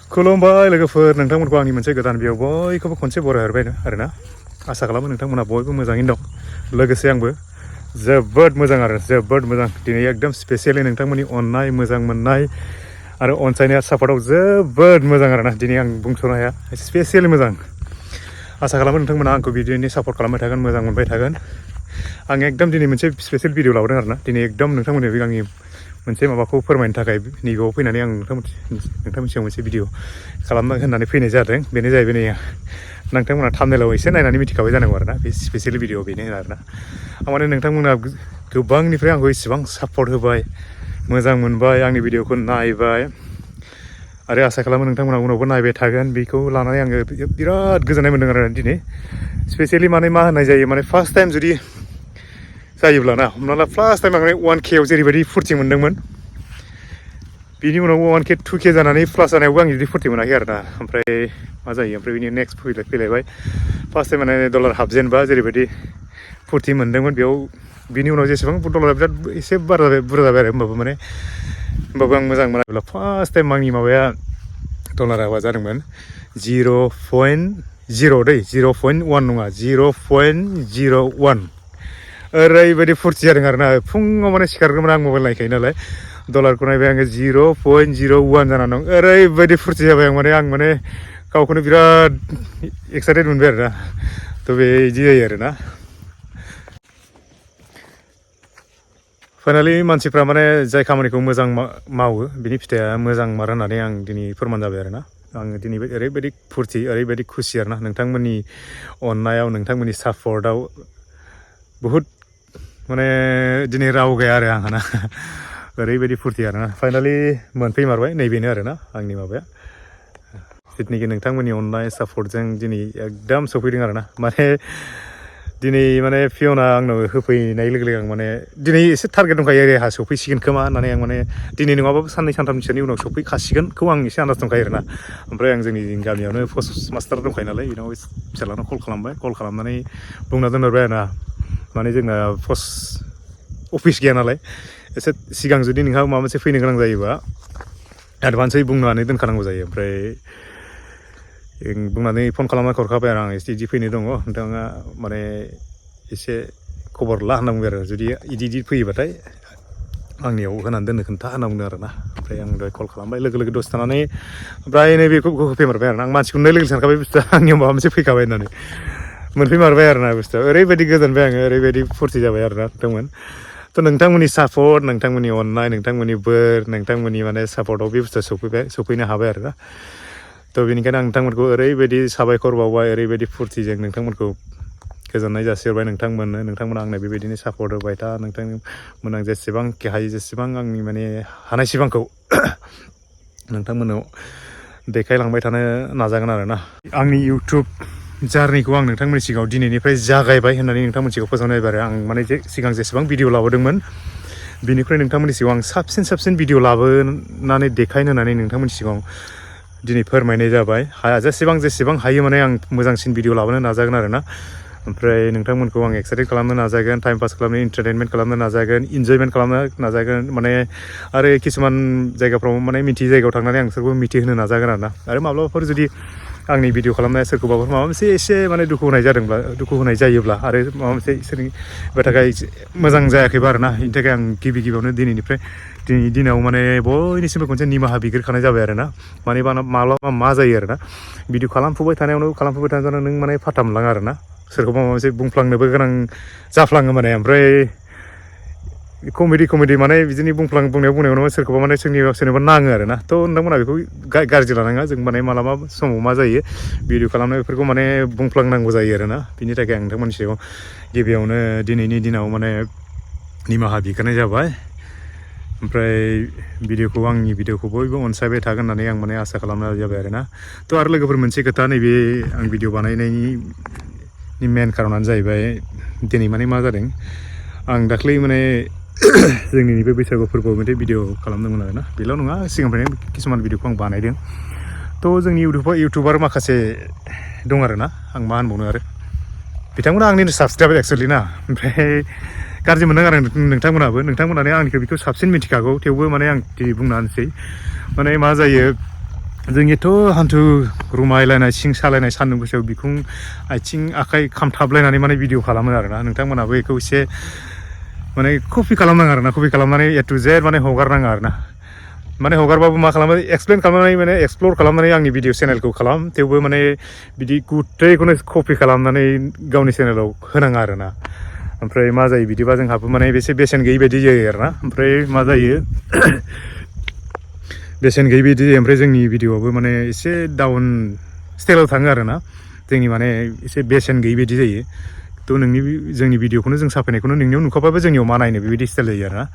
खुलुमबाय लोगोफोर नोंथांमोनखौ आंनि मोनसे गोदान भिडिअ बयखौबो खनसे बरायहरबाय आरोना आसा खालामो नोंथांमोना बयबो मोजाङैनो दं लोगोसे आंबो जोबोद मोजां आरो जोबोद मोजां दिनै एकदम स्पेसियेलि नोंथांमोननि अननाय मोजां मोननाय आरो अनसायनाया सापर्टआव जोबोद मोजां आरोना दिनै आं बुंस'नो हाया स्पेसियेलि मोजां आसा खालामो नोंथांमोना आंखौ बिदिनो सापर्ट खालामबाय थागोन मोजां मोनबाय थागोन आं एकदम दिनै मोनसे स्पेसियेल भिडिअ लाबोदों आरोना दिनै एकदम नोंथांमोननो आंनि मोनसे माबाखौ फोरमायनो थाखाय नैबेयाव फैनानै आं नोंथांमोननि सिगाङाव मोनसे भिडिअ खालामना होननानै फैनाय जादों बेनो जाहैबाय नै नोंथांमोना थाम्बनेलाव एसे नायनानै मिथिखाबाय जानांगौ आरोना बे स्पेसियेल भिडिअ बेनो आरोना माने नोंथांमोना गोबांनिफ्राय आंखौ इसेबां सापर्ट होबाय मोजां मोनबाय आंनि भिडिअखौ नायबाय आरो आसा खालामो नोंथांमोना उनावबो नायबाय थागोन बेखौ लानानै आङो बिराद गोजोननाय मोन्दों आरो दिनै स्पेसियेलि माने मा होननाय जायो माने फार्स्ट टाइम जुदि जायोब्ला ना हमना ला फार्स्ट टाइम आं 1K आव जेरैबायदि फुरथि मोन्दोंमोन बिनि उनाव 1K 2K जानानै प्लास जानायावबो आं बिदि फुरथि मोनाखै आरोना ओमफ्राय मा जायो ओमफ्राय बिनि नेक्स्ट फैलायबाय फार्स्ट टाइम माने डलार हाबजेनबा जेरैबायदि फुरथि मोन्दोंमोन बेयाव बिनि उनाव जेसेबां डलारा बिराद एसे बुरजा जाबाय आरो होमबाबो आं मोजां मोनाब्ला फार्स्ट टाइम आंनि माबाया डलारा जादोंमोन 0.0 दै 0.1 नङा 0.01 ओरैबायदि फुरथि जादों आरोना फुङाव माने सिखारगौमोन आं मबाइल नायखायो नालाय डलारखौ नायबाय आङो 0.01 जानानै दं ओरैबायदि फुरथि जाबाय आं माने गावखौनो बिराद एक्साइटेड मोनबाय आरोना थ' बिदि जायो आरोना फाइनालि मानसिफ्रा माने जाय खामानिखौ मोजां मावो बिनि फिथाइया मोजां मार होननानै आं दिनै फोरमान जाबाय आरोना आङो दिनै ओरैबायदि फुरथि ओरैबायदि खुसि आरोना नोंथांमोननि अननायाव नोंथांमोननि सापर्टआव बहुद माने दिनै राव गैया आरो आंहा ना ओरैबायदि फुरथि आरोना फाइनालि मोनफैमारबाय नैबेनो आरोना आंनि माबाया जिथुनाखि नोंथांमोननि अननाय सापर्टजों दिनै एकदम सफैदों आरोना माने दिनै माने फियना आंनाव होफैनाय लोगो लोगो आं माने दिनै एसे टारगेट दंखायो आरो आंहा सफैसिगोन खोमा होननानै आं माने दिनै नङाबाबो साननै सानथामसोनि उनाव सफैखासिगोनखौ आं एसे आन्दाज दंखायो आरोना ओमफ्राय आं जोंनि गामियावनो पस्ट मास्टार दंखायो नालाय बेनाव फिसाज्लानाव कल खालामनानै बुंना दोनहरबाय आरोना माने जोंना पस्ट अफिस गैया नालाय एसे सिगां जुदि नोंहा माबा मोनसे फैनो गोनां जायोबा एडभान्सै बुंनानै दोनखानांगौ जायो ओमफ्राय बुंनानै फन खालामना हरखाबाय आरो आं एसे इदि फैनो दङ नोंथाङा माने एसे खबर ला होनना बुंबाय आरो जुदि इदि फैयोबाथाय आंनियाव होनानै दोननो खोन्था होनना बुंदों आरोना ओमफ्राय आं दहाय कल खालामबाय लोगो लोगो दसे थानानै ओमफ्राय नैबेखौ होफैमारबाय आरोना आं मानसिखौ नुनाय लोगो सानखाबाय बुस्थुआ आंनियाव माबा मोनसे फैखाबाय होननानै मोनफैमारबाय आरोना बुस्थुआ ओरैबायदि गोजोनबाय आङो ओरैबायदि फुरथि जाबाय आरोना नोंथांमोन थ' नोंथांमोननि सापर्ट नोंथांमोननि अननाय नोंथांमोननि बोर नोंथांमोननि माने सापर्टआव बे बुस्थुआ सफैनो हाबाय आरोना थ' बेनिखायनो आं नोंथांमोनखौ ओरैबायदि साबायखर बावबाय ओरैबायदि फुरथिजों नोंथांमोनखौ गोजोननाय जासिहरबाय नोंथांमोना आंनो बेबायदिनो सापर्ट होबाय था नोंथांमोन आं जेसेबांखि हायो जेसेबां आंनि माने हानायसिबांखौ नोंथांमोनाव देखायलांबाय थानो नाजागोन आरोना आंनि इउटुब जार्निखौ आं नोंथांमोननि सिगाङाव दिनैनिफ्राय जागायबाय होननानै नोंथांमोननि सिगाङाव फोसावनायबाय आरो आं माने सिगां जेसेबां भिडिअ लाबोदोंमोन बिनिफ्राय नोंथांमोननि सिगाङाव आं साबसिन भिडिअ लाबोनानै देखायनो होननानै नोंथांमोननि सिगाङाव दिनै फोरमायनाय जाबाय जेसेबां हायो माने आं मोजांसिन भिडिअ लाबोनो नाजागोन आरोना ओमफ्राय नोंथांमोनखौ आं एक्साइटेड खालामनो नाजागोन टाइम पास खालामनो इन्टारटेनमेन्ट खालामनो नाजागोन इन्जयमेन्ट खालामनो नाजागोन माने आरो किसुमान जायगाफ्राव माने मिथियै जायगायाव थांनानै आं सोरखौबो मिथिहोनो नाजागोन आरो माब्लाबाफोर जुदि आंनि भिडिअ खालामनाया सोरखौबाफोर माबा मोनसे एसे माने दुखु होनाय जायोब्ला आरो माबा मोनसे इसोरनि थाखाय मोजां जायाखैबा आरोना बेनि थाखाय आं गिबियावनो दिनैनि दिनाव माने बयनिसिमबो खनसे निमाहा बिग्रोखानाय जाबाय आरोना माने माब्लाबा मा जायो आरोना भिडिअ खालामफुबाय थानायावनो नों माने फाथा मोनलाङा आरोना सोरखौबा माबा मोनसे बुंफ्लांनोबो गोनां जाफ्लाङो माने ओमफ्राय कमेडि माने बिदिनो बुंनायावनो सोरखौबा माने सोरनिबा नाङो आरोना थ' नोंथांमोना बेखौ गाज्रि लानाङा जों माने मालाबा समाव मा जायो भिडिअ खालामनाय बेफोरखौ माने बुंफ्लांनांगौ जायो आरोना बिनि थाखाय आं नोंथांमोननि सिगाङाव गिबियावनो दिनैनि दिनाव माने निमाहा बिग्रोनाय जाबाय ओमफ्राय आंनि भिडिअखौ बयबो अनसायबाय थागोन होननानै आं माने आसा खालामनाय जाबाय आरोना थ' आरो लोगोफोर मोनसे खोथा नैबे आं भिडिअ बानायनायनि मेन खारनानो जाहैबाय दिनै माने मा जादों आं दाख्लै माने जोंनि बे बैसागु फोरबोआव मोनसे भिडिअ खालामदोंमोन आरोना बेल' नङा सिगांनिफ्रायनो किसुमान भिडिअखौ आं बानायदों थ' जोंनि इउटुबार माखासे दं आरोना आं मा होनबावनो आरो बिथांमोना आंनिनो साबसक्राइबार एक्सुवेलि ना ओमफ्राय गाज्रि मोनदों आरो नोंथांमोनानो आंनिखौ बेखौ साबसिन मिथिखागौ थेवबो माने आं दिनै बुंना होनोसै माने मा जायो जोंनिथ' हान्थु रुमायलायनाय सिं सालायनाय सान्दुं गोसायाव बिखुं आथिं आखाइ खामथाबलायनानै माने भिडिअ खालामो आरोना नोंथांमोनाबो बेखौ एसे माने कपि खालामनाङा आरोना कपि खालामनानै ए टु जेड माने हगारनाङा आरोना माने हगारबाबो मा खालामो एक्सप्लेन खालामनानै माने एक्सप्लर खालामनानै आंनि भिडिअ चेनेलखौ खालाम थेवबो माने बिदि गुथैखौनो कपि खालामनानै गावनि चेनेलाव होनाङा आरोना ओमफ्राय मा जायो बिदिबा जोंहाबो माने एसे बेसेन गैयै बायदि जायो आरोना ओमफ्राय मा जायो बेसेन गैयै बायदि ओमफ्राय जोंनि भिडिअआबो माने एसे डाउन स्टाइलाव थाङो आरोना जोंनि माने एसे बेसेन गैयै बायदि जायो थ' जोंनि भिडिअखौनो जों साफायनायखौनो नोंनियाव नुखाबाबो जोंनियाव मा नायनो बेबायदि स्टाइल जायो आरोना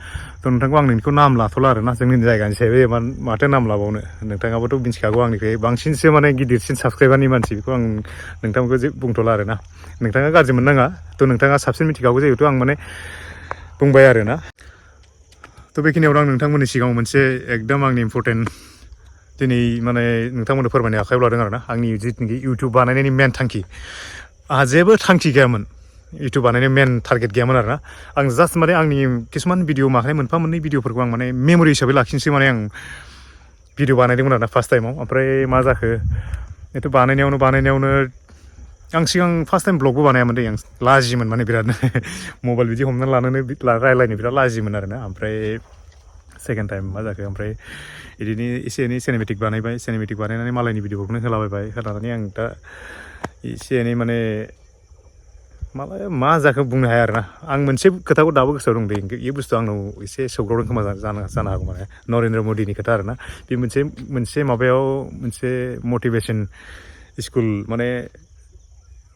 थ' नोंथांखौ आं नोंनिखौ नाम लाथ'ला आरोना जोंनि जायगानि सायाव माथो नाम लाबावनो नोंथाङाबोथ' मिथिखागौ आंनिफ्राय बांसिनसो माने गिदिरसिन साबसक्राइबारनि मानसि बेखौ आं नोंथांखौ बुंथ'ला आरोना नोंथाङा गाज्रि मोननाङा थ' नोंथाङा साबसिन मिथिखागौ जिहेथु आं माने बुंबाय आरोना थ' बेखिनियावनो आं नोंथांमोननि सिगाङाव मोनसे एकदम आंनि इम्परटेन्ट दिनै माने नोंथांमोननो फोरमायनो आखायाव लादों आरोना आंनि जिथुनाखि इउटुब बानायनायनि मेन थांखि आंहा जेबो थांखि गैयामोन इउटुब बानायनाय मेन टारगेट गैयामोन आरोना आं जास्ट माने आंनि किसुमान भिडिअ माखानाय मोनफा मोननै भिडिअफोरखौ आं माने मेम'रि हिसाबै लाखिनोसै माने आं भिडिअ बानायदोंमोन आरोना फार्स्ट टाइमाव ओमफ्राय मा जाखो बेथ' बानायनायावनो आं सिगां फार्स्ट टाइम ब्लगबो बानायामोन दै आं लाजिमोन माने बिरादनो मबाइल बिदि हमनानै लानानै रायलायनो बिराद लाजिमोन आरोना ओमफ्राय सेकेन्ड टाइम मा जाखो ओमफ्राय बिदिनो एसे एनै सिनेमेटिक बानायनानै मालायनि भिडिअफोरखौनो होलाबायबाय होनानै आं दा एसे एनै माने मा जाखो बुंनो हाया आरोना आं मोनसे खोथाखौ दाबो गोसोआव दं दे बे बुस्थुआ आंनाव एसे सौग्रावदों खोमा जानो हागौ माने नरेन्द्र मदिनि खोथा आरोना बे मोनसे माबायाव मोनसे मटिभेसन स्कुल माने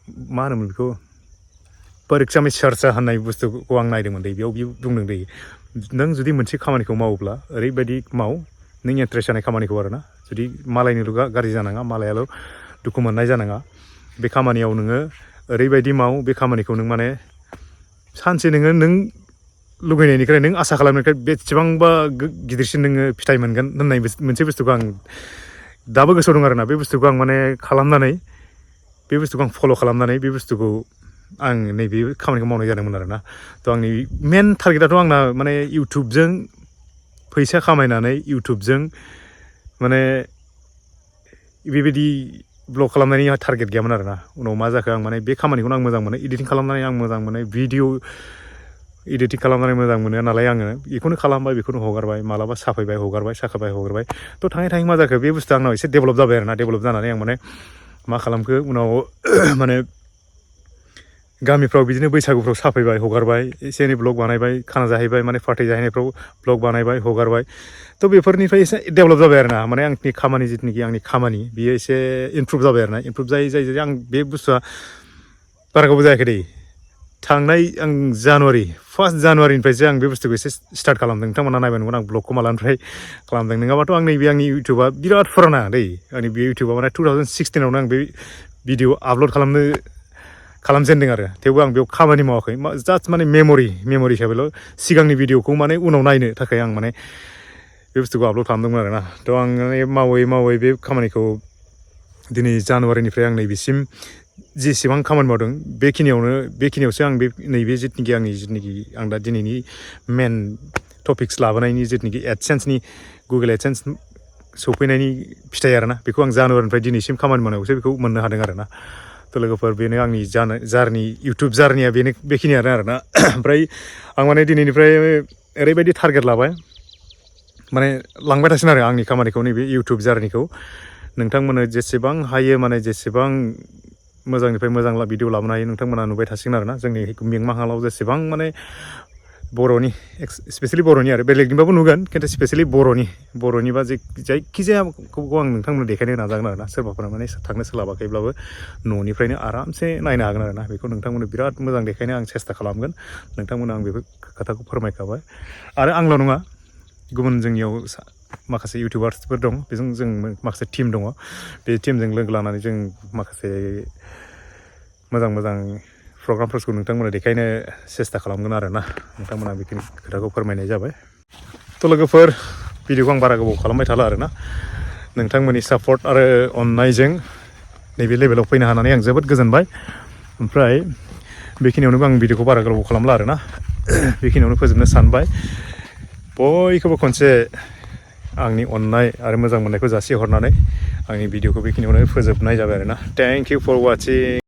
मा होनोमोन बेखौ परिक्षा में चर्चा होननाय बुस्थुखौ आं नायदोंमोन दै बेयाव बुंदों दै नों जुदि मोनसे खामानिखौ मावोब्ला ओरैबायदि माव नों इन्ट्रेस्ट जानाय खामानिखौ आरोना जुदि मालायनिल' गाज्रि जानाङा मालायाल' दुखु मोननाय जानाङा बे खामानियाव नोङो ओरैबायदि माव बे खामानिखौ नों माने सानसे नों लुगैनायनिफ्राय नों आसा खालामनायनिफ्राय बेसेबांबा गिदिरसिन नोङो फिथाइ मोनगोन होननाय मोनसे बुस्थुखौ आं दाबो गोसोआव दं आरोना बे बुस्थुखौ आं माने खालामनानै बे बुस्थुखौ आं फल' खालामनानै बे बुस्थुखौ आं नैबे खामानिखौ मावनाय जादोंमोन आरोना थ' आंनि मेन टारगेटआथ' आंना माने इउटुबजों फैसा खामायनानै इउटुबजों माने बेबायदि ब्लग खालामनायनि टारगेट गैयामोन आरोना उनाव मा जाखो आं माने बे खामानिखौनो आं मोजां मोनो इडिटिं खालामनानै आं मोजां मोनो भिडिअ इडिटिं खालामनानै मोजां मोनो नालाय आङो बेखौनो खालामबाय बेखौनो हगारबाय मालाबा साफायबाय हगारबाय थ' थाङै मा जाखो बे बुस्थुआ आंनाव एसे डेभेलप जाबाय आरोना डेभेलप जानानै आं माने मा खालामखो उनाव माने गामिफ्राव बिदिनो बैसागुफ्राव साफायबाय हगारबाय एसे एनै ब्लग बानायबाय खाना जाहैबाय माने पार्टि जाहैनायफ्राव ब्लग बानायबाय हगारबाय थ' बेफोरनिफ्राय एसे डेभेलप जाबाय आरोना माने आंनि खामानि जिथुनाखि आंनि खामानि बियो एसे इमप्रुभ जाबाय आरोना इमप्रुभ जायै आं बे बुस्थुआ बारा गोबाव जायाखै दै थांनाय आं फार्स्ट जानुवारिनिफ्रायसो आं बे बुस्थुखौ एसे स्टार्ट खालामदों नोंथांमोना नायबाय नंगौ आं ब्लगखौ मालानिफ्राय खालामदों नङाबाथ' आं नैबे आंनि इउटुबा बिराद फुराना दै आंनि बे इउटुबा माने 2016आवनो आं बे भिडिअ आपल'ड खालामजेनदों आरो थेवबो आं बेयाव खामानि मावाखै जास्ट माने मेम'रि हिसाबैल' सिगांनि भिडिअखौ माने उनाव नायनो थाखाय आं माने बे बुस्थुखौ आपल'ड खालामदोंमोन आरोना थ' आं मावै बे खामानिखौ दिनै जानुवारिनिफ्राय आं नैबेसिम जेसेबां खामानि मावदों बेखिनियावसो आं नैबे जिथुनाखि आं दा दिनैनि मेन टपिक्स लाबोनायनि जिथुनाखि एडसेन्सनि गुगोल एडसेन्स सौफैनायनि फिथाइ आरोना बेखौ आं जानुवारिनिफ्राय दिनैसिम खामानि मावनायावसो बेखौ मोननो हादों आरोना थ' लोगोफोर बेनो आंनि इउटुब जार्निया बेखिनियानो आरोना ओमफ्राय आं माने दिनैनिफ्राय ओरैबायदि टारगेट लाबाय माने लांबाय थासिगोन आरो आंनि खामानिखौ नैबे इउटुब जार्निखौ नोंथांमोननो जेसेबां हायो माने जेसेबां मोजांनिफ्राय मोजां भिडिअ लाबोनो हायो नोंथांमोना नुबाय थासिगोन आरोना जोंनि मिंमा हालाव जेसेबां माने बर'नि स्पेसियेलि बर'नि आरो बेलेगनिबाबो नुगोन खिन्थु स्पेसियेलि बर'निबा जायखिजायाखौ आं नोंथांमोननो देखायनो नाजागोन आरोना सोरबाफोरा माने थांनो सोलाबाखैब्लाबो न'निफ्रायनो आरामसे नायनो हागोन आरोना बेखौ नोंथांमोननो बिराद मोजां देखायनो आं सेस्था खालामगोन नोंथांमोननो आं बेफोर खोथाखौ फोरमायखाबाय आरो आंल' नङा गुबुन जोंनियाव माखासे इउटुबार्सफोर दं बेजों जों माखासे टिम दङ बे टिमजों लोगो लानानै जों माखासे मोजां प्रग्रामफोरखौ नोंथांमोना देखायनो सेस्था खालामगोन आरोना नोंथांमोना बेखिनि खोथाखौ फोरमायनाय जाबाय थ' लोगोफोर भिडिअखौ आं बारा गोबाव खालामबाय थाला आरोना नोंथांमोननि सापर्ट आरो अननायजों नैबे लेभेलाव फैनो हानानै आं जोबोद गोजोनबाय ओमफ्राय बेखिनियावनो आं भिडिअखौ बारा गोबाव खालामला आरोना बेखिनियावनो फोजोबनो सानबाय बयखौबो खनसे आंनि अननाय आरो मोजां मोननायखौ जासिहरनानै आंनि भिडिअखौ बेखिनियावनो फोजोबनाय जाबाय आरोना थेंक इउ फर वाचिं